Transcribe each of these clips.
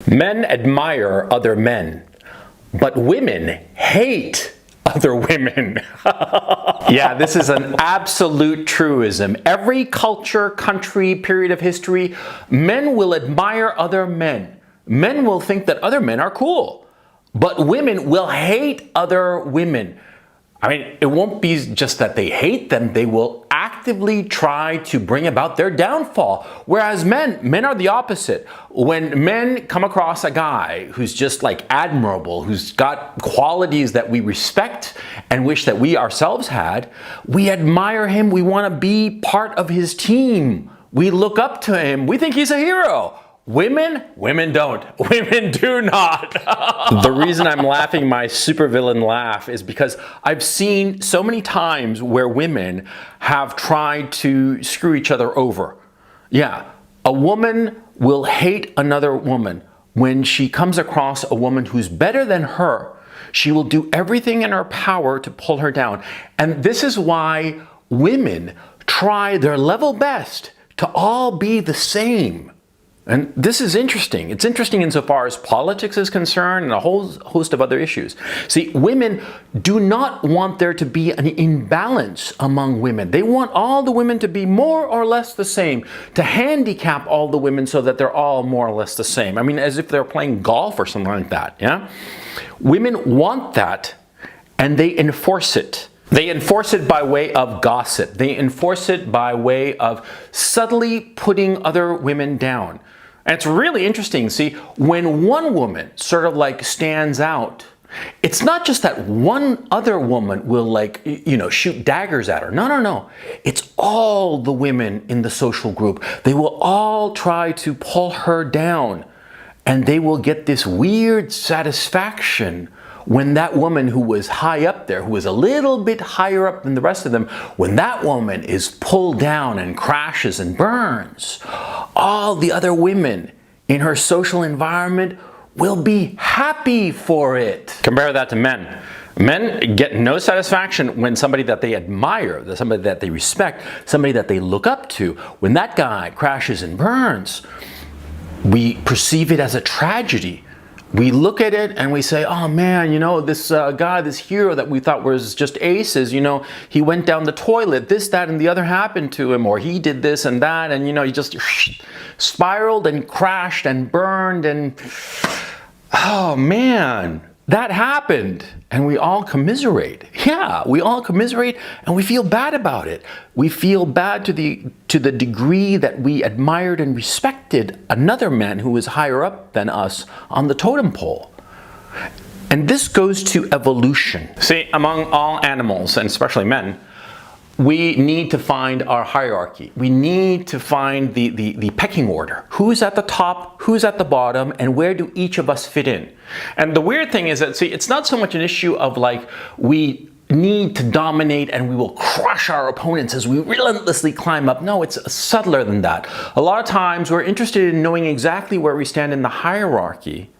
Men admire other men, but women hate other women. Yeah, this is an absolute truism. Every culture, country, period of history, men will admire other men. Men will think that other men are cool, but women will hate other women. I mean, it won't be just that they hate them, they will actively try to bring about their downfall. Whereas men are the opposite. When men come across a guy who's just like admirable, who's got qualities that we respect and wish that we ourselves had, we admire him, we want to be part of his team. We look up to him, we think he's a hero. Women don't. Women do not. The reason I'm laughing my supervillain laugh is because I've seen so many times where women have tried to screw each other over. Yeah, a woman will hate another woman when she comes across a woman who's better than her. She will do everything in her power to pull her down. And this is why women try their level best to all be the same. And this is interesting. It's interesting insofar as politics is concerned and a whole host of other issues. See, women do not want there to be an imbalance among women. They want all the women to be more or less the same, to handicap all the women so that they're all more or less the same. I mean, as if they're playing golf or something like that, yeah? Women want that, and they enforce it. They enforce it by way of gossip. They enforce it by way of subtly putting other women down. And it's really interesting. See, when one woman sort of like stands out, it's not just that one other woman will like, shoot daggers at her. No. It's all the women in the social group. They will all try to pull her down. And they will get this weird satisfaction when that woman who was high up there, who was a little bit higher up than the rest of them, when that woman is pulled down and crashes and burns, all the other women in her social environment will be happy for it. Compare that to men. Men get no satisfaction when somebody that they admire, somebody that they respect, somebody that they look up to, when that guy crashes and burns, we perceive it as a tragedy. We look at it and we say, oh man, this guy, this hero that we thought was just aces, he went down the toilet, this, that, and the other happened to him, or he did this and that, and he just spiraled and crashed and burned, and oh man, that happened. And we all commiserate. Yeah, we all commiserate and we feel bad about it. We feel bad to the degree that we admired and respected another man who was higher up than us on the totem pole. And this goes to evolution. See, among all animals, and especially men, we need to find our hierarchy. We need to find the pecking order. Who's at the top, who's at the bottom, and where do each of us fit in? And the weird thing is that, see, it's not so much an issue of like, we need to dominate and we will crush our opponents as we relentlessly climb up. No, it's subtler than that. A lot of times we're interested in knowing exactly where we stand in the hierarchy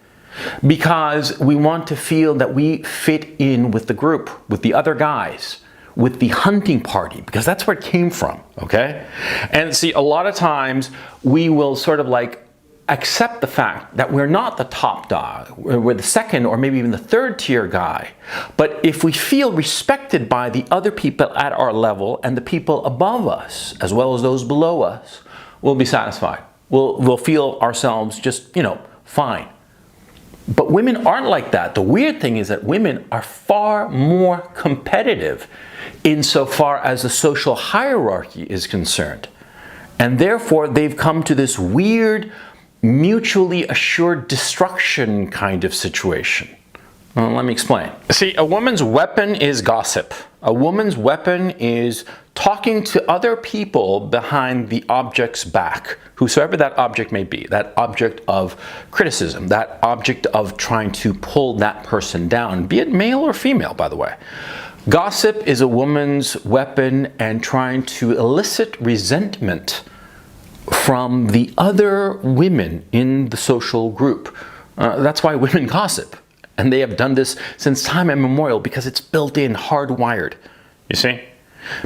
because we want to feel that we fit in with the group, with the other guys, with the hunting party, because that's where it came from, okay? And see, a lot of times we will sort of like accept the fact that we're not the top dog, we're the second or maybe even the third tier guy. But if we feel respected by the other people at our level and the people above us, as well as those below us, we'll be satisfied. We'll feel ourselves just, fine. But women aren't like that. The weird thing is that women are far more competitive insofar as the social hierarchy is concerned. And therefore, they've come to this weird, mutually assured destruction kind of situation. Well, let me explain. See, a woman's weapon is gossip. A woman's weapon is talking to other people behind the object's back, whosoever that object may be, that object of criticism, that object of trying to pull that person down, be it male or female, by the way. Gossip is a woman's weapon and trying to elicit resentment from the other women in the social group. That's why women gossip. And they have done this since time immemorial because it's built in, hardwired. You see?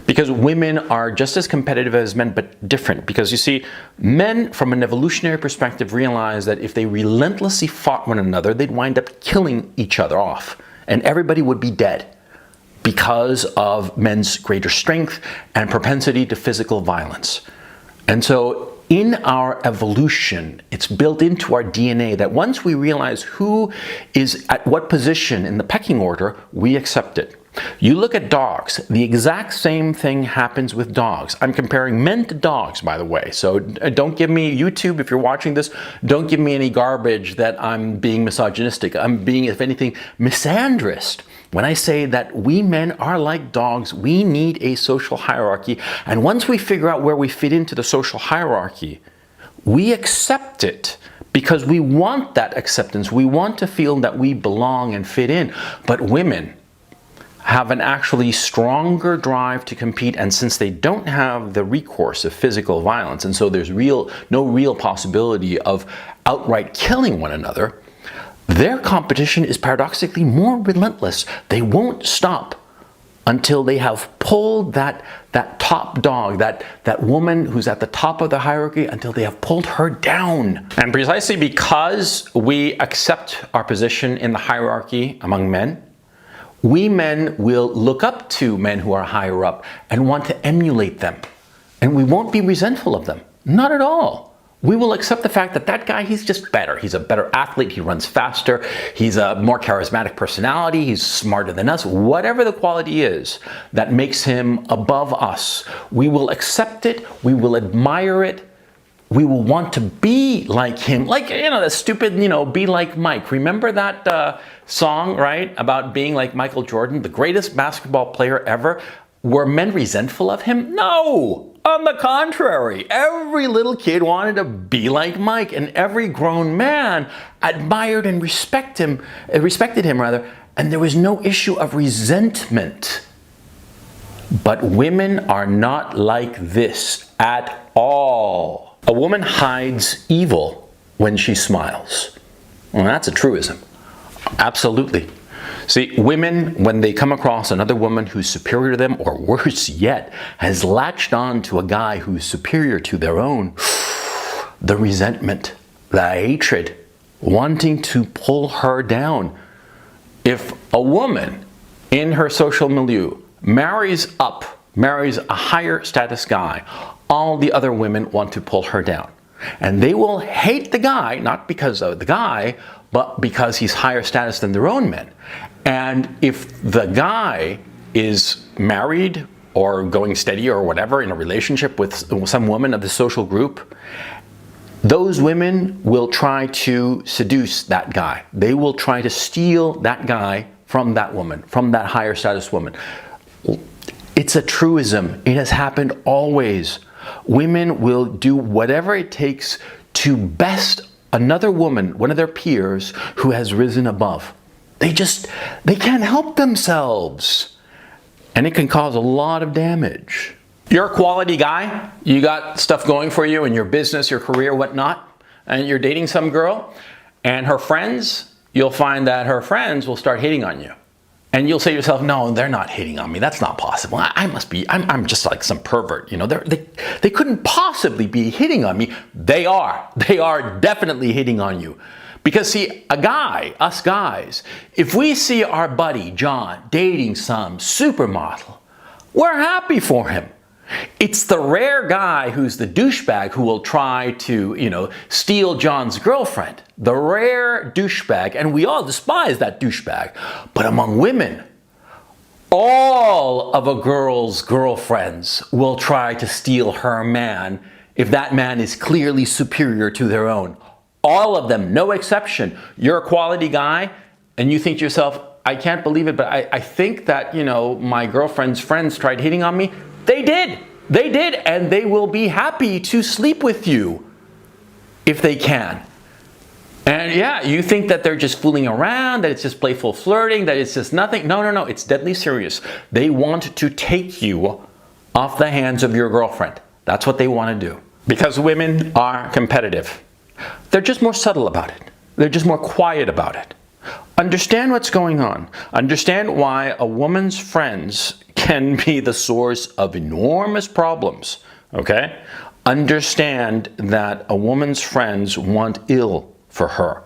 Because women are just as competitive as men, but different. Because you see, men from an evolutionary perspective realize that if they relentlessly fought one another, they'd wind up killing each other off. And everybody would be dead because of men's greater strength and propensity to physical violence. And so in our evolution, it's built into our DNA that once we realize who is at what position in the pecking order, we accept it. You look at dogs, the exact same thing happens with dogs. I'm comparing men to dogs, by the way. So don't give me, YouTube, if you're watching this, don't give me any garbage that I'm being misogynistic. I'm being, if anything, misandrist. When I say that we men are like dogs, we need a social hierarchy. And once we figure out where we fit into the social hierarchy, we accept it because we want that acceptance. We want to feel that we belong and fit in. But women have an actually stronger drive to compete, and since they don't have the recourse of physical violence, and so there's no real possibility of outright killing one another, their competition is paradoxically more relentless. They won't stop until they have pulled that top dog, that woman who's at the top of the hierarchy, until they have pulled her down. And precisely because we accept our position in the hierarchy among men, we men will look up to men who are higher up and want to emulate them. And we won't be resentful of them. Not at all. We will accept the fact that that guy, he's just better. He's a better athlete. He runs faster. He's a more charismatic personality. He's smarter than us. Whatever the quality is that makes him above us, we will accept it. We will admire it. We will want to be like him. Like, the stupid, be like Mike. Remember that song, right? About being like Michael Jordan, the greatest basketball player ever. Were men resentful of him? No! On the contrary, every little kid wanted to be like Mike, and every grown man admired and respected him, and there was no issue of resentment. But women are not like this at all. A woman hides evil when she smiles. Well, that's a truism. Absolutely. See, women, when they come across another woman who's superior to them, or worse yet, has latched on to a guy who's superior to their own, the resentment, the hatred, wanting to pull her down. If a woman in her social milieu marries a higher status guy, all the other women want to pull her down. And they will hate the guy, not because of the guy, but because he's higher status than their own men. And if the guy is married or going steady or whatever in a relationship with some woman of the social group, those women will try to seduce that guy. They will try to steal that guy from that woman, from that higher status woman. It's a truism. It has happened always. Women will do whatever it takes to best another woman, one of their peers, who has risen above. They can't help themselves. And it can cause a lot of damage. You're a quality guy. You got stuff going for you in your business, your career, whatnot. And you're dating some girl. And her friends, you'll find that her friends will start hitting on you. And you'll say to yourself, no, they're not hitting on me. That's not possible. I'm just like some pervert. They couldn't possibly be hitting on me. They are definitely hitting on you. Because see, us guys, if we see our buddy, John, dating some supermodel, we're happy for him. It's the rare guy who's the douchebag who will try to, steal John's girlfriend. The rare douchebag, and we all despise that douchebag. But among women, all of a girl's girlfriends will try to steal her man if that man is clearly superior to their own. All of them, no exception. You're a quality guy, and you think to yourself, I can't believe it, but I think that, my girlfriend's friends tried hitting on me. They did, and they will be happy to sleep with you if they can. And yeah, you think that they're just fooling around, that it's just playful flirting, that it's just nothing. No, it's deadly serious. They want to take you off the hands of your girlfriend. That's what they want to do. Because women are competitive. They're just more subtle about it. They're just more quiet about it. Understand what's going on. Understand why a woman's friends can be the source of enormous problems, okay? Understand that a woman's friends want ill for her.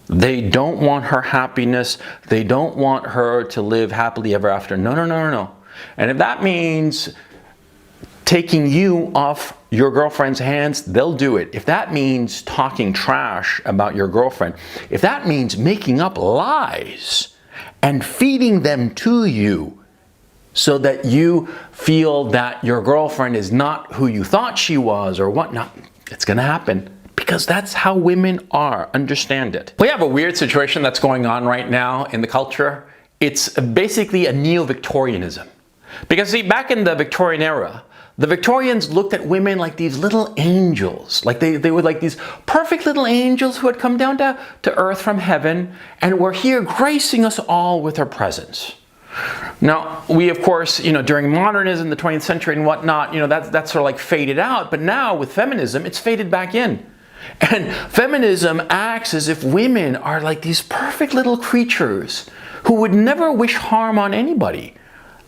They don't want her happiness. They don't want her to live happily ever after. No, no, no, no, no. And if that means taking you off your girlfriend's hands, they'll do it. If that means talking trash about your girlfriend, if that means making up lies and feeding them to you so that you feel that your girlfriend is not who you thought she was or whatnot, it's going to happen. Because that's how women are. Understand it. We have a weird situation that's going on right now in the culture. It's basically a neo-Victorianism. Because see, back in the Victorian era, the Victorians looked at women like these little angels. Like they were like these perfect little angels who had come down to earth from heaven and were here gracing us all with their presence. Now, we of course, during modernism, the 20th century and whatnot, that's sort of like faded out. But now with feminism, it's faded back in. And feminism acts as if women are like these perfect little creatures who would never wish harm on anybody.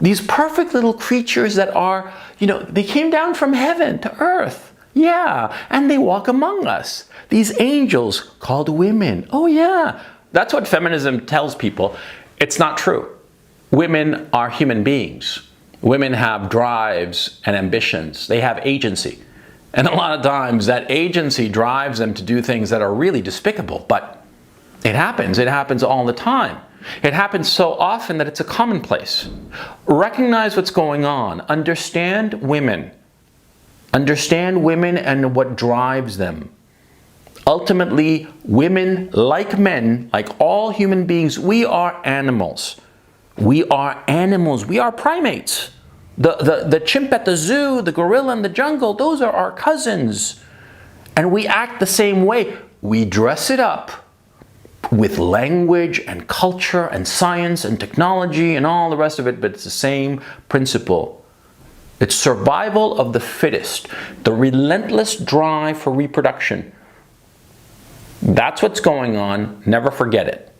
These perfect little creatures that are, they came down from heaven to earth. Yeah, and they walk among us. These angels called women. Oh yeah, that's what feminism tells people. It's not true. Women are human beings. Women have drives and ambitions. They have agency. And a lot of times that agency drives them to do things that are really despicable, but it happens. It happens all the time. It happens so often that it's a commonplace. Recognize what's going on. Understand women. Understand women and what drives them. Ultimately, women, like men, like all human beings, we are animals. We are animals. We are primates. The chimp at the zoo, the gorilla in the jungle, those are our cousins. And we act the same way. We dress it up with language and culture and science and technology and all the rest of it, but it's the same principle. It's survival of the fittest, the relentless drive for reproduction. That's what's going on. Never forget it.